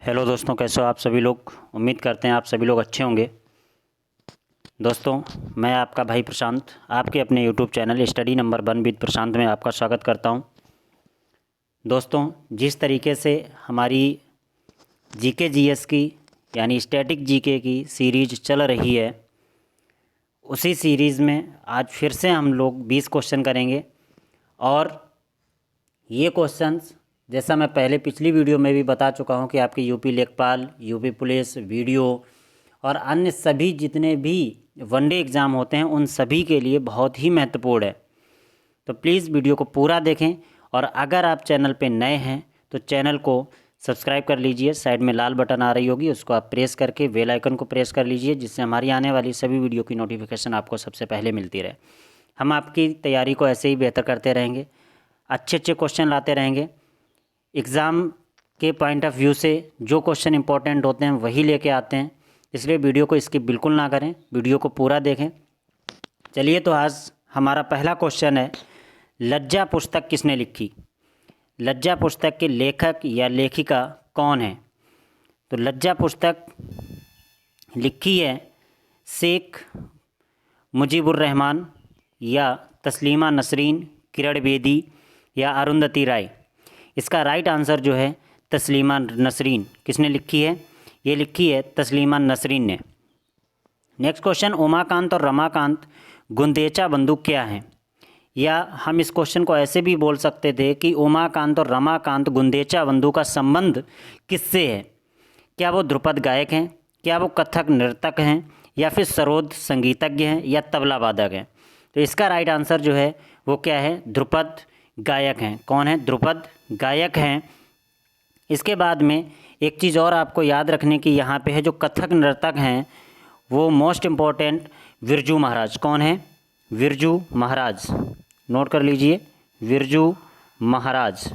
Hello दोस्तों, कैसे हो आप सभी लोग। उम्मीद करते हैं आप सभी लोग अच्छे होंगे। दोस्तों, मैं आपका भाई प्रशांत आपके अपने YouTube channel study number 1 with Prashant में आपका स्वागत करता हूं। दोस्तों, जिस तरीके से हमारी जीके जीएस की यानी स्टैटिक जीके की सीरीज चल रही है, उसी सीरीज़ में आज फिर से हम लोग 20 क्वेश्चन करेंगे। और ये क्वेश्चंस जैसा मैं पहले पिछली वीडियो में भी बता चुका हूँ कि आपके यूपी लेखपाल, यूपी पुलिस, वीडियो और अन्य सभी जितने भी वनडे एग्ज़ाम होते हैं उन सभी के लिए बहुत ही महत्वपूर्ण है। तो प्लीज़ वीडियो को पूरा देखें। और अगर आप चैनल पे नए हैं तो चैनल को सब्सक्राइब कर लीजिए। साइड में लाल बटन आ रही होगी, उसको आप प्रेस करके बेल आइकन को प्रेस कर लीजिए, जिससे हमारी आने वाली सभी वीडियो की नोटिफिकेशन आपको सबसे पहले मिलती रहे। हम आपकी तैयारी को ऐसे ही बेहतर करते रहेंगे, अच्छे अच्छे क्वेश्चन लाते रहेंगे। एग्ज़ाम के पॉइंट ऑफ व्यू से जो क्वेश्चन इंपॉर्टेंट होते हैं वही लेके आते हैं, इसलिए वीडियो को स्किप बिल्कुल ना करें, वीडियो को पूरा देखें। चलिए, तो आज हमारा पहला क्वेश्चन है, लज्जा पुस्तक किसने लिखी। लज्जा पुस्तक के लेखक या लेखिका कौन है। तो लज्जा पुस्तक लिखी है शेख मुजीबुर रहमान या तस्लीमा नसरीन, किरण बेदी या अरुंधति राय। इसका राइट आंसर जो है तस्लीमा नसरीन। किसने लिखी है? ये लिखी है तस्लीमा नसरीन ने। नेक्स्ट क्वेश्चन, उमाकांत और रमाकांत गुंदेचा बंदूक क्या है। या हम इस क्वेश्चन को ऐसे भी बोल सकते थे कि उमाकांत और रमाकांत गुंदेचा बंदूक का संबंध किससे है। क्या वो ध्रुपद गायक हैं, क्या वो कथक नर्तक हैं, या फिर सरोद संगीतज्ञ हैं, या तबला वादक हैं। तो इसका राइट आंसर जो है वो क्या है? ध्रुपद गायक हैं। कौन है? ध्रुपद गायक हैं। इसके बाद में एक चीज़ और आपको याद रखने की यहाँ पे है, जो कथक नर्तक हैं वो मोस्ट इम्पॉर्टेंट बिरजू महाराज। कौन है? बिरजू महाराज। नोट कर लीजिए, बिरजू महाराज।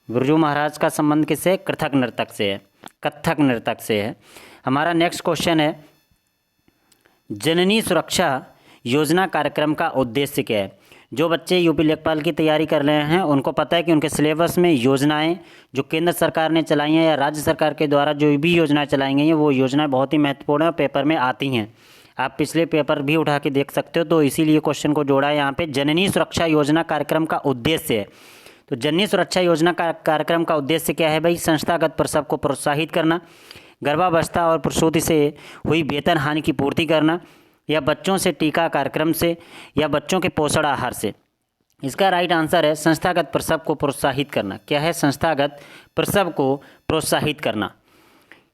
बिरजू महाराज का संबंध किससे? कथक नर्तक से है, कथक नर्तक से है। हमारा नेक्स्ट क्वेश्चन है, जननी सुरक्षा योजना कार्यक्रम का उद्देश्य क्या है। जो बच्चे यूपी लेखपाल की तैयारी कर रहे हैं उनको पता है कि उनके सिलेबस में योजनाएं जो केंद्र सरकार ने चलाई हैं या राज्य सरकार के द्वारा जो भी योजनाएं चलाई गई हैं वो योजनाएं बहुत ही महत्वपूर्ण है, पेपर में आती हैं। आप पिछले पेपर भी उठा के देख सकते हो, तो इसीलिए क्वेश्चन को जोड़ा है यहाँ पे। जननी सुरक्षा योजना कार्यक्रम का उद्देश्य है। तो जननी सुरक्षा योजना का कार्यक्रम का उद्देश्य क्या है भाई? संस्थागत प्रसव को प्रोत्साहित करना, गर्भावस्था और प्रसूति से हुई वेतन हानि की पूर्ति करना, या बच्चों से टीका कार्यक्रम से, या बच्चों के पोषण आहार से। इसका राइट आंसर है संस्थागत प्रसव को प्रोत्साहित करना। क्या है? संस्थागत प्रसव को प्रोत्साहित करना।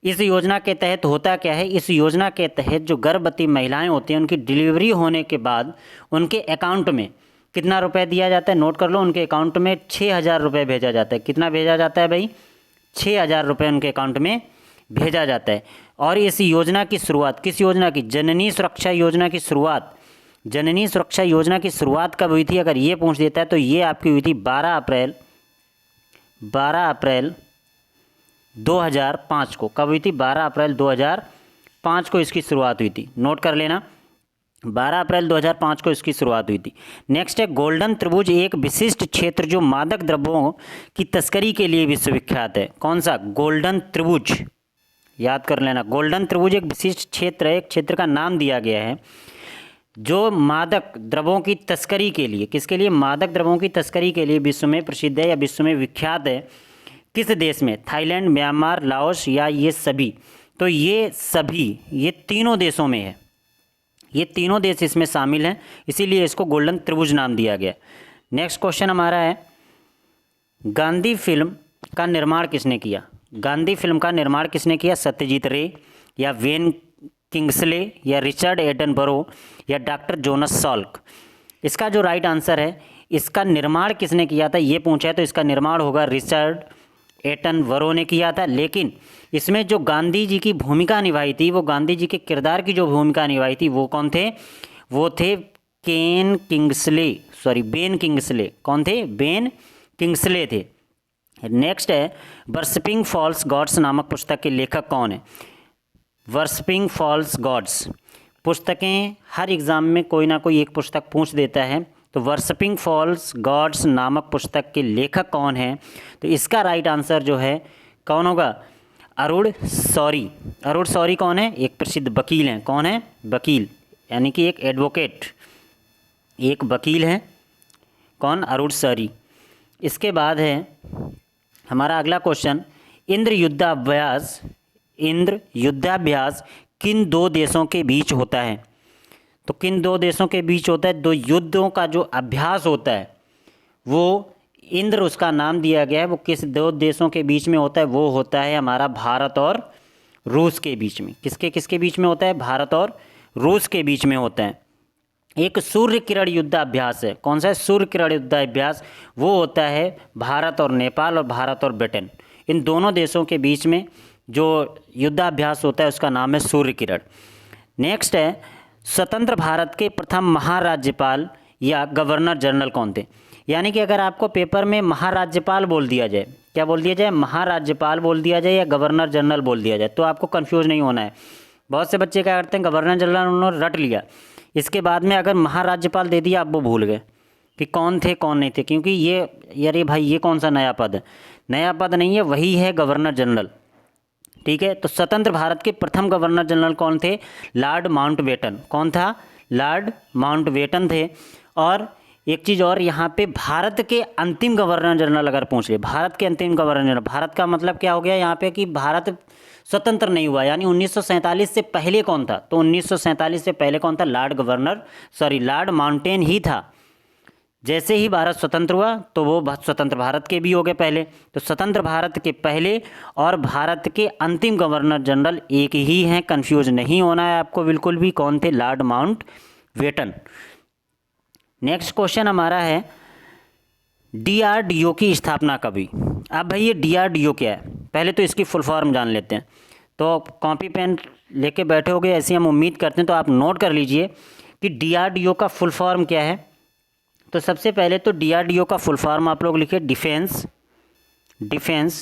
इस योजना के तहत होता क्या है? इस योजना के तहत जो गर्भवती महिलाएं होती हैं उनकी डिलीवरी होने के बाद उनके अकाउंट में कितना रुपए दिया जाता है? नोट कर लो, उनके अकाउंट में 6,000 रुपये भेजा जाता है। कितना भेजा जाता है भाई? 6,000 रुपये उनके अकाउंट में भेजा जाता है। और इस योजना की शुरुआत किस योजना की? जननी सुरक्षा योजना की शुरुआत। जननी सुरक्षा योजना की शुरुआत कब हुई थी अगर ये पूछ देता है तो ये आपकी हुई थी 12 अप्रैल 2005 को। कब हुई थी? 12 अप्रैल 2005 को इसकी शुरुआत हुई थी। नोट कर लेना, 12 अप्रैल 2005 को इसकी शुरुआत हुई थी। नेक्स्ट है, गोल्डन त्रिभुज एक विशिष्ट क्षेत्र जो मादक द्रव्यों की तस्करी के लिए विश्वविख्यात है। कौन सा? गोल्डन त्रिभुज। याद कर लेना, गोल्डन त्रिभुज एक विशिष्ट क्षेत्र है, एक क्षेत्र का नाम दिया गया है जो मादक द्रव्यों की तस्करी के लिए, किसके लिए? मादक द्रव्यों की तस्करी के लिए विश्व में प्रसिद्ध है या विश्व में विख्यात है। किस देश में? थाईलैंड, म्यांमार, लाओस, या ये सभी? तो ये सभी, ये तीनों देशों में है। ये तीनों देश इसमें शामिल हैं, इसीलिए इसको गोल्डन त्रिभुज नाम दिया गया। नेक्स्ट क्वेश्चन हमारा है, गांधी फिल्म का निर्माण किसने किया। गांधी फिल्म का निर्माण किसने किया? सत्यजीत रे, या वेन किंग्सले, या रिचर्ड एटनबरो, या डॉक्टर जोनस सॉल्क। इसका जो राइट आंसर है, इसका निर्माण किसने किया था ये पूछा है तो इसका निर्माण होगा रिचर्ड एटनबरो ने किया था। लेकिन इसमें जो गांधी जी की भूमिका निभाई थी, वो गांधी जी के किरदार की जो भूमिका निभाई थी वो कौन थे? वो थे बेन किंग्सले। कौन थे? बेन किंग्सले थे। नेक्स्ट है, वर्शिपिंग फॉल्स गॉड्स नामक पुस्तक के लेखक कौन है। वर्शिपिंग फॉल्स गॉड्स पुस्तकें हर एग्ज़ाम में कोई ना कोई एक पुस्तक पूछ देता है, तो वर्शिपिंग फॉल्स गॉड्स नामक पुस्तक के लेखक कौन है? तो इसका राइट आंसर जो है कौन होगा? अरुण शौरी। अरुण शौरी कौन है? एक प्रसिद्ध वकील हैं। कौन है? वकील, यानी कि एक एडवोकेट, एक वकील हैं। कौन? अरुण शौरी। इसके बाद है हमारा अगला क्वेश्चन, इंद्र युद्धाभ्यास, इंद्र युद्धाभ्यास किन दो देशों के बीच होता है? तो किन दो देशों के बीच होता है? दो युद्धों का जो अभ्यास होता है वो इंद्र, उसका नाम दिया गया है, वो किस दो देशों के बीच में होता है? वो होता है हमारा भारत और रूस के बीच में। किसके किसके बीच में होता है? भारत और रूस के बीच में होता है। एक सूर्य किरण युद्धाभ्यास है। कौन सा है? सूर्य किरण युद्धाभ्यास, वो होता है भारत और नेपाल और भारत और ब्रिटेन, इन दोनों देशों के बीच में जो युद्धाभ्यास होता है उसका नाम है सूर्य किरण। नेक्स्ट है, स्वतंत्र भारत के प्रथम महाराज्यपाल या गवर्नर जनरल कौन थे? यानी कि अगर आपको पेपर में महाराज्यपाल बोल दिया जाए, क्या बोल दिया जाए? महाराज्यपाल बोल दिया जाए या गवर्नर जनरल बोल दिया जाए, तो आपको कंफ्यूज नहीं होना है। बहुत से बच्चे क्या करते हैं, गवर्नर जनरल उन्होंने रट लिया, इसके बाद में अगर महाराज्यपाल दे दिया आप वो भूल गए कि कौन थे कौन नहीं थे, क्योंकि ये यार ये भाई ये कौन सा नया पद है? नया पद नहीं है, वही है गवर्नर जनरल। ठीक है, तो स्वतंत्र भारत के प्रथम गवर्नर जनरल कौन थे? Lord Mountbatten. कौन था? लॉर्ड माउंटबेटन थे। और एक चीज़ और, यहाँ पे भारत के अंतिम गवर्नर जनरल अगर पूछ ले, भारत के अंतिम गवर्नर जनरल, भारत का मतलब क्या हो गया यहाँ पे कि भारत स्वतंत्र नहीं हुआ, यानी 1947 से पहले कौन था? तो 1947 से पहले कौन था? लॉर्ड माउंटेन ही था। जैसे ही भारत स्वतंत्र हुआ तो वो स्वतंत्र भारत के भी हो गए पहले। तो स्वतंत्र भारत के पहले और भारत के अंतिम गवर्नर जनरल एक ही हैं, कंफ्यूज नहीं होना है आपको बिल्कुल भी। कौन थे? Lord Mountbatten. नेक्स्ट क्वेश्चन हमारा है, डीआरडीओ की स्थापना कब हुई? अब भाई ये डीआरडीओ क्या है, पहले तो इसकी फुल फॉर्म जान लेते हैं। तो कॉपी पेन लेके बैठे होगे, ऐसी हम उम्मीद करते हैं, तो आप नोट कर लीजिए कि डीआरडीओ का फुल फॉर्म क्या है। तो सबसे पहले तो डीआरडीओ का फुल फॉर्म आप लोग लिखिए, defence DEFENCE, defence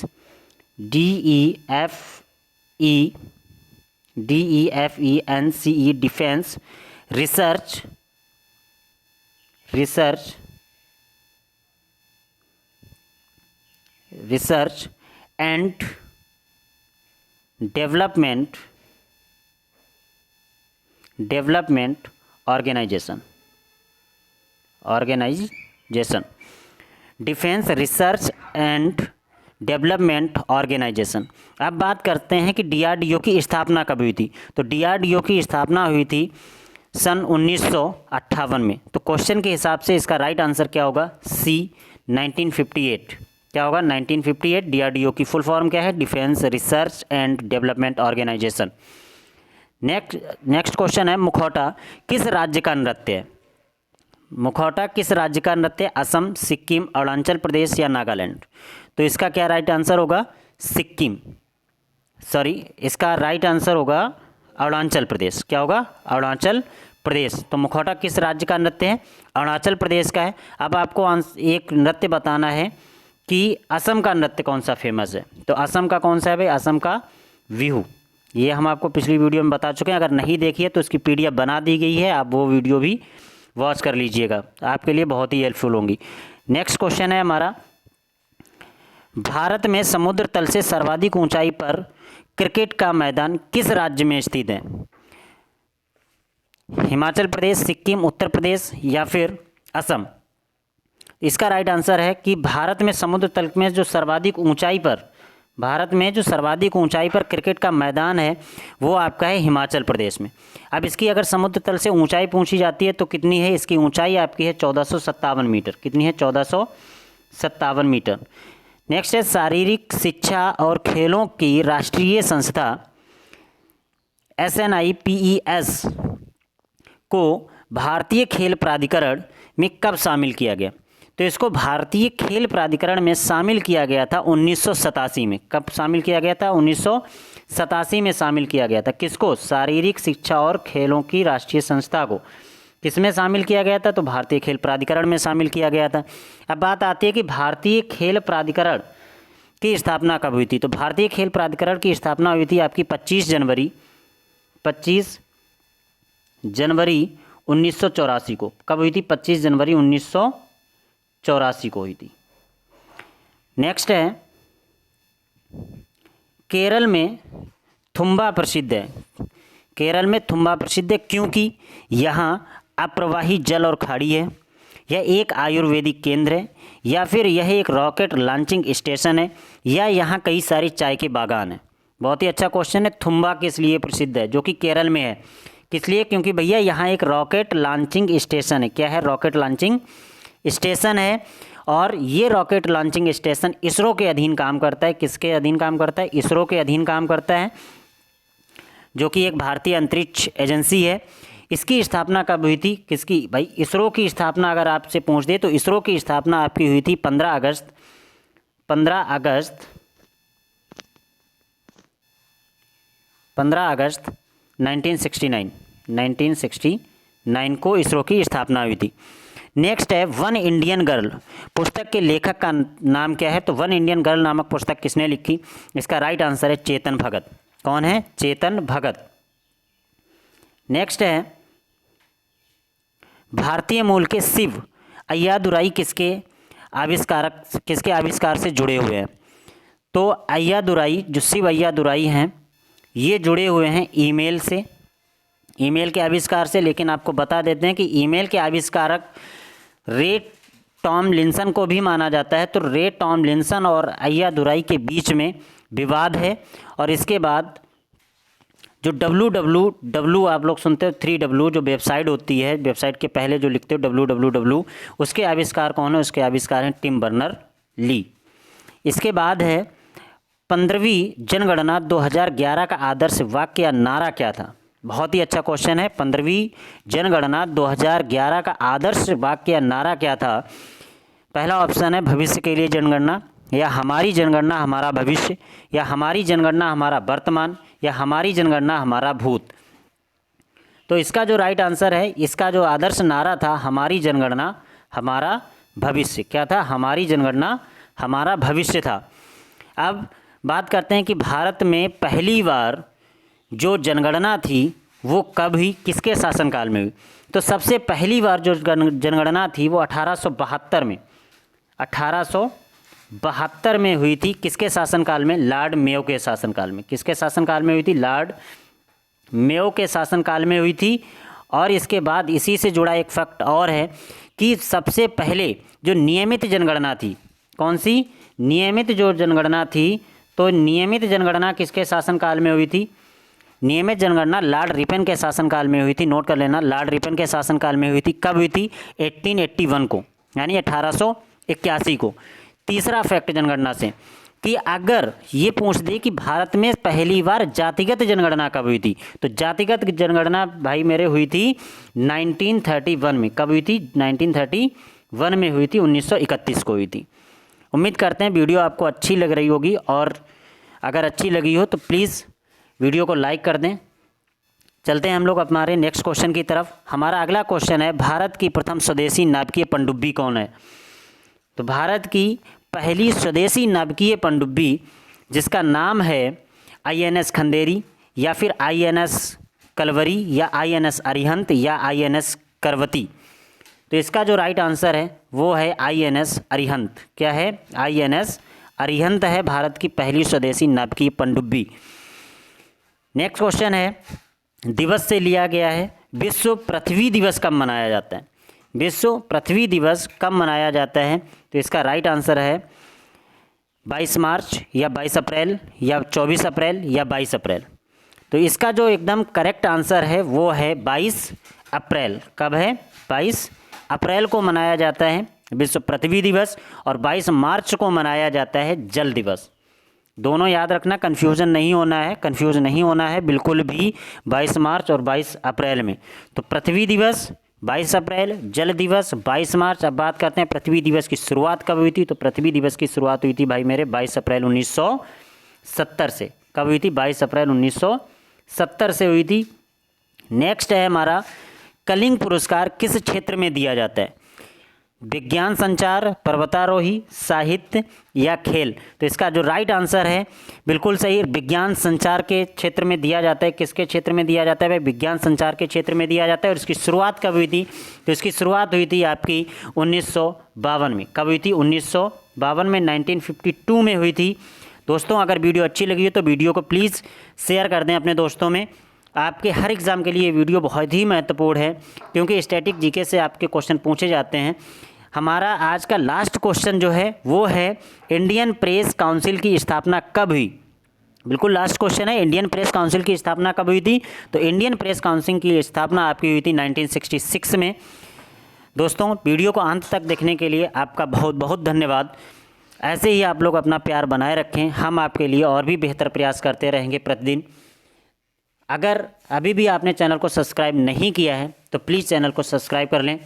research and development organisation. Defence research and development organisation. अब बात करते हैं कि डीआरडीओ की स्थापना कब हुई थी? तो डीआरडीओ की स्थापना हुई थी सन 1958 में। तो क्वेश्चन के हिसाब से इसका राइट आंसर क्या होगा? सी, 1958। क्या होगा? 1958। डीआरडीओ की फुल फॉर्म क्या है? Defence research and development organisation. Next question है, मुखौटा किस राज्य का नृत्य है? मुखौटा किस राज्य का नृत्य? असम, सिक्किम, अरुणाचल प्रदेश या नागालैंड? तो इसका क्या राइट आंसर होगा? सिक्किम, सॉरी, इसका राइट आंसर होगा अरुणाचल प्रदेश। क्या होगा? अरुणाचल प्रदेश। तो मुखौटा किस राज्य का नृत्य है? अरुणाचल प्रदेश का है। अब आपको एक नृत्य बताना है कि असम का नृत्य कौन सा फेमस है। तो असम का कौन सा है भाई? असम का बिहू। ये हम आपको पिछली वीडियो में बता चुके हैं, अगर नहीं देखी है तो उसकी पीडीएफ बना दी गई है, आप वो वीडियो भी वॉच कर लीजिएगा, आपके लिए बहुत ही हेल्पफुल होंगी। नेक्स्ट क्वेश्चन है हमारा, भारत में समुद्र तल से सर्वाधिक ऊंचाई पर क्रिकेट का मैदान किस राज्य में स्थित है? हिमाचल प्रदेश, सिक्किम, उत्तर प्रदेश या फिर असम? इसका राइट आंसर है कि भारत में समुद्र तल में जो सर्वाधिक ऊंचाई पर क्रिकेट का मैदान है वो आपका है हिमाचल प्रदेश में। अब इसकी अगर समुद्र तल से ऊंचाई पूछी जाती है तो कितनी है? इसकी ऊंचाई आपकी है 1457 मीटर। कितनी है? 1457 मीटर। नेक्स्ट है, शारीरिक शिक्षा और खेलों की राष्ट्रीय संस्था SNIPES को भारतीय खेल प्राधिकरण में कब शामिल किया गया? तो इसको भारतीय खेल प्राधिकरण में शामिल किया गया था 1987 में। कब शामिल किया गया था? 1987 में शामिल किया गया था। किसको? शारीरिक शिक्षा और खेलों की राष्ट्रीय संस्था को किसमें शामिल किया गया था? तो भारतीय खेल प्राधिकरण में शामिल किया गया था। अब बात आती है कि भारतीय खेल प्राधिकरण की स्थापना कब हुई थी? तो भारतीय खेल प्राधिकरण की स्थापना हुई थी आपकी 25 जनवरी 1984 को। कब हुई थी? 25 जनवरी 1984 को हुई थी। नेक्स्ट है, केरल में थुम्बा प्रसिद्ध है। केरल में थुम्बा प्रसिद्ध है क्योंकि यहाँ अप्रवाही जल और खाड़ी है, यह एक आयुर्वेदिक केंद्र है, या फिर यह एक रॉकेट लॉन्चिंग स्टेशन है, या यहाँ कई सारे चाय के बागान हैं। बहुत ही अच्छा क्वेश्चन है। थुम्बा किस लिए प्रसिद्ध है, जो कि केरल में है, किस लिए? क्योंकि भैया यहाँ एक रॉकेट लॉन्चिंग स्टेशन है। क्या है? रॉकेट लॉन्चिंग स्टेशन है। और ये रॉकेट लॉन्चिंग स्टेशन इसरो के अधीन काम करता है। किसके अधीन काम करता है? इसरो के अधीन काम करता है, जो कि एक भारतीय अंतरिक्ष एजेंसी है। इसकी स्थापना कब हुई थी? किसकी? भाई इसरो की स्थापना अगर आपसे पूछ दे तो इसरो की स्थापना आपकी हुई थी 15 अगस्त 1969 को इसरो की स्थापना हुई थी। नेक्स्ट है वन इंडियन गर्ल। पुस्तक के लेखक का नाम क्या है? तो वन इंडियन गर्ल नामक पुस्तक किसने लिखी? इसका राइट आंसर है चेतन भगत। कौन है? चेतन भगत। नेक्स्ट है भारतीय मूल के शिव अय्यादुराई किसके आविष्कार से जुड़े हुए हैं? तो अय्यादुराई, जो शिव अय्यादुराई हैं, ये जुड़े हुए हैं ईमेल से, ईमेल के आविष्कार से। लेकिन आपको बता देते हैं कि ईमेल के आविष्कारक रे टॉमलिंसन को भी माना जाता है। तो रे टॉमलिंसन और अय्यादुराई के बीच में विवाद है। और इसके बाद जो www आप लोग सुनते हो, 3W जो वेबसाइट होती है, वेबसाइट के पहले जो लिखते हो www, उसके आविष्कार कौन है? उसके आविष्कार हैं टिम बर्नर ली। इसके बाद है 15वीं जनगणना 2011 का आदर्श वाक्य या नारा क्या था? बहुत ही अच्छा क्वेश्चन है। 15वीं जनगणना 2011 का आदर्श वाक्य या नारा क्या था? पहला ऑप्शन है भविष्य के लिए जनगणना, या हमारी जनगणना हमारा भविष्य, या हमारी जनगणना हमारा वर्तमान, या हमारी जनगणना हमारा भूत। तो इसका जो राइट आंसर है, इसका जो आदर्श नारा था, हमारी जनगणना हमारा भविष्य। क्या था? हमारी जनगणना हमारा भविष्य था। अब बात करते हैं कि भारत में पहली बार जो जनगणना थी वो कब हुई, किसके शासनकाल में हुई? तो सबसे पहली बार जो जनगणना थी वो 1872 में हुई थी। किसके शासनकाल में? लॉर्ड मेयो के शासनकाल में। किसके शासनकाल में हुई थी? लॉर्ड मेयो के शासनकाल में हुई थी। और इसके बाद इसी से जुड़ा एक फैक्ट और है कि सबसे पहले जो नियमित जनगणना थी, कौन सी? नियमित जो जनगणना थी, तो नियमित जनगणना किसके शासनकाल में हुई थी? नियमित जनगणना लॉर्ड रिपन के शासनकाल में हुई थी। नोट कर लेना, लॉर्ड रिपन के शासनकाल में हुई थी। कब हुई थी? 1881 को, यानी 1881 को। तीसरा फैक्ट जनगणना से कि अगर ये पूछ दे कि भारत में पहली बार जातिगत जनगणना कब हुई थी, तो जातिगत जनगणना भाई मेरे हुई थी 1931 में। कब हुई थी? 1931 में हुई थी, 1931 को हुई थी। उम्मीद करते हैं वीडियो आपको अच्छी लग रही होगी, और अगर अच्छी लगी हो तो प्लीज़ वीडियो को लाइक कर दें। चलते हैं हम लोग हमारे नेक्स्ट क्वेश्चन की तरफ। हमारा अगला क्वेश्चन है भारत की प्रथम स्वदेशी नाभिकीय पनडुब्बी कौन है? तो भारत की पहली स्वदेशी नाभिकीय पनडुब्बी जिसका नाम है INS खंदेरी, या फिर INS कलवरी, या INS अरिहंत, या INS करवती। तो इसका जो राइट आंसर है वो है INS अरिहंत। क्या है? INS अरिहंत है भारत की पहली स्वदेशी नाभिकीय पनडुब्बी। नेक्स्ट क्वेश्चन है दिवस से लिया गया है, विश्व पृथ्वी दिवस कब मनाया जाता है? विश्व पृथ्वी दिवस कब मनाया जाता है? तो इसका राइट आंसर है 22 मार्च, या 22 अप्रैल, या 24 अप्रैल, या 22 अप्रैल। तो इसका जो एकदम करेक्ट आंसर है वो है 22 अप्रैल। कब है? 22 अप्रैल को मनाया जाता है विश्व पृथ्वी दिवस, और 22 मार्च को मनाया जाता है जल दिवस। दोनों याद रखना, कन्फ्यूज़न नहीं होना है बिल्कुल भी 22 मार्च और 22 अप्रैल में। तो पृथ्वी दिवस 22 अप्रैल, जल दिवस 22 मार्च। अब बात करते हैं पृथ्वी दिवस की शुरुआत कब हुई थी? तो पृथ्वी दिवस की शुरुआत हुई थी भाई मेरे 22 अप्रैल 1970 से। कब हुई थी? 22 अप्रैल 1970 से हुई थी। नेक्स्ट है हमारा कलिंग पुरस्कार किस क्षेत्र में दिया जाता है? विज्ञान, संचार, पर्वतारोही, साहित्य, या खेल। तो इसका जो राइट आंसर है बिल्कुल सही, विज्ञान संचार के क्षेत्र में दिया जाता है। किसके क्षेत्र में दिया जाता है? विज्ञान संचार के क्षेत्र में दिया जाता है। और इसकी शुरुआत कब हुई थी? तो इसकी शुरुआत हुई थी आपकी 1952 में। कब हुई थी? 1952 में, 1952 में हुई थी। दोस्तों अगर वीडियो अच्छी लगी हो तो वीडियो को प्लीज़ शेयर कर दें अपने दोस्तों में। आपके हर एग्ज़ाम के लिए ये वीडियो बहुत ही महत्वपूर्ण है, क्योंकि स्टैटिक जीके से आपके क्वेश्चन पूछे जाते हैं। हमारा आज का लास्ट क्वेश्चन जो है वो है इंडियन प्रेस काउंसिल की स्थापना कब हुई। बिल्कुल लास्ट क्वेश्चन है, इंडियन प्रेस काउंसिल की स्थापना कब हुई थी। तो इंडियन प्रेस काउंसिल की स्थापना आपकी हुई थी 1966 में। दोस्तों वीडियो को अंत तक देखने के लिए आपका बहुत बहुत धन्यवाद। ऐसे ही आप लोग अपना प्यार बनाए रखें, हम आपके लिए और भी बेहतर प्रयास करते रहेंगे प्रतिदिन। अगर अभी भी आपने चैनल को सब्सक्राइब नहीं किया है तो प्लीज़ चैनल को सब्सक्राइब कर लें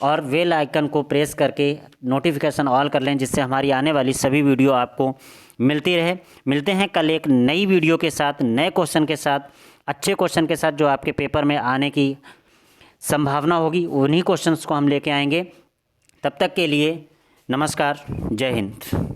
और बेल आइकन को प्रेस करके नोटिफिकेशन ऑल कर लें, जिससे हमारी आने वाली सभी वीडियो आपको मिलती रहे। मिलते हैं कल एक नई वीडियो के साथ, नए क्वेश्चन के साथ, अच्छे क्वेश्चन के साथ जो आपके पेपर में आने की संभावना होगी। उन्हीं क्वेश्चंस को हम लेके आएंगे। तब तक के लिए नमस्कार, जय हिंद।